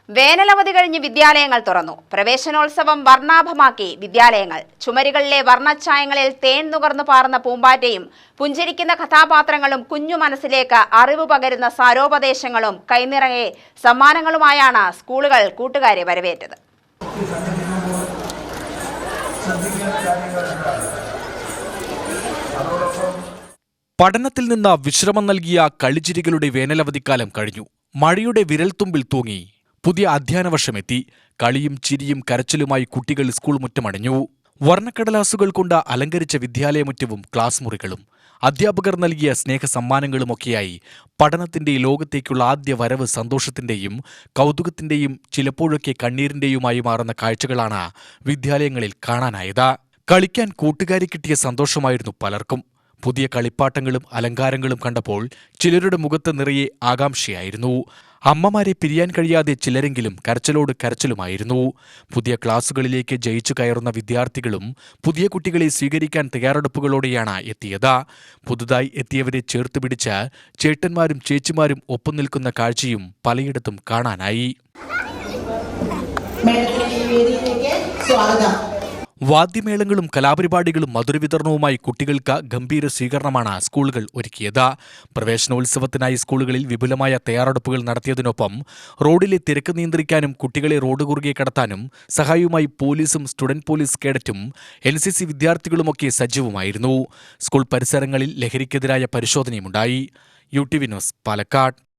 വേനലവധി കഴിഞ്ഞ് വിദ്യാലയങ്ങൾ തുറന്നു. പ്രവേശനോത്സവം വർണ്ണാഭമാക്കി വിദ്യാലയങ്ങൾ. ചുമരുകളിലെ വർണ്ണച്ചായങ്ങളിൽ തേൻ നുകർന്നു പാറുന്ന പൂമ്പാറ്റയും പുഞ്ചിരിക്കുന്ന കഥാപാത്രങ്ങളും കുഞ്ഞു മനസ്സിലേക്ക് അറിവ് പകരുന്ന സാരോപദേശങ്ങളും കൈനിറയെ സമ്മാനങ്ങളുമായാണ് സ്കൂളുകൾ കൂട്ടുകാരെ വരവേറ്റത്. പഠനത്തിൽ നിന്ന് വിശ്രമം നൽകിയ കളിച്ചിരികളുടെ വേനലവധിക്കാലം കഴിഞ്ഞു. മഴയുടെ വിരൽത്തുമ്പിൽ തൂങ്ങി പുതിയ അധ്യയന വർഷമെത്തി. കളിയും ചിരിയും കരച്ചിലുമായി കുട്ടികൾ സ്കൂൾ മുറ്റമണിഞ്ഞു. വർണ്ണക്കടലാസുകൾ കൊണ്ട് അലങ്കരിച്ച വിദ്യാലയമുറ്റവും ക്ലാസ് മുറികളും അധ്യാപകർ നൽകിയ സ്നേഹസമ്മാനങ്ങളുമൊക്കെയായി പഠനത്തിന്റെ ലോകത്തേക്കുള്ള ആദ്യ വരവ് സന്തോഷത്തിന്റെയും കൗതുകത്തിന്റെയും ചിലപ്പോഴൊക്കെ കണ്ണീരിന്റെയുമായി മാറുന്ന കാഴ്ചകളാണ് വിദ്യാലയങ്ങളിൽ കാണാനായത്. കളിക്കാൻ കൂട്ടുകാരി കിട്ടിയ സന്തോഷമായിരുന്നു പലർക്കും. പുതിയ കളിപ്പാട്ടങ്ങളും അലങ്കാരങ്ങളും കണ്ടപ്പോൾ ചിലരുടെ മുഖത്ത് നിറയെ ആകാംക്ഷയായിരുന്നു. അമ്മമാരെ പിരിയാൻ കഴിയാതെ ചിലരെങ്കിലും കരച്ചിലോട് കരച്ചിലുമായിരുന്നു. പുതിയ ക്ലാസുകളിലേക്ക് ജയിച്ചു കയറുന്ന വിദ്യാർത്ഥികളും പുതിയ കുട്ടികളെ സ്വീകരിക്കാൻ തയ്യാറെടുപ്പുകളോടെയാണ് എത്തിയത്. പുതുതായി എത്തിയവരെ ചേർത്തുപിടിച്ച് ചേട്ടന്മാരും ചേച്ചിമാരും ഒപ്പം നിൽക്കുന്ന കാഴ്ചയും പലയിടത്തും കാണാനായി. വാദ്യമേളങ്ങളും കലാപരിപാടികളും മധുരവിതരണവുമായി കുട്ടികൾക്ക് ഗംഭീര സ്വീകരണമാണ് സ്കൂളുകൾ ഒരുക്കിയത്. പ്രവേശനോത്സവത്തിനായി സ്കൂളുകളിൽ വിപുലമായ തയ്യാറെടുപ്പുകൾ നടത്തിയതിനൊപ്പം റോഡിലെ തിരക്ക് നിയന്ത്രിക്കാനും കുട്ടികളെ റോഡ് കുറുകെ കടത്താനും സഹായവുമായി പോലീസും സ്റ്റുഡന്റ് പോലീസ് കേഡറ്റും NCC വിദ്യാർത്ഥികളുമൊക്കെ സജീവമായിരുന്നു. സ്കൂൾ പരിസരങ്ങളിൽ ലഹരിക്കെതിരായ പരിശോധനയുമുണ്ടായി. UTV news, Palakkad.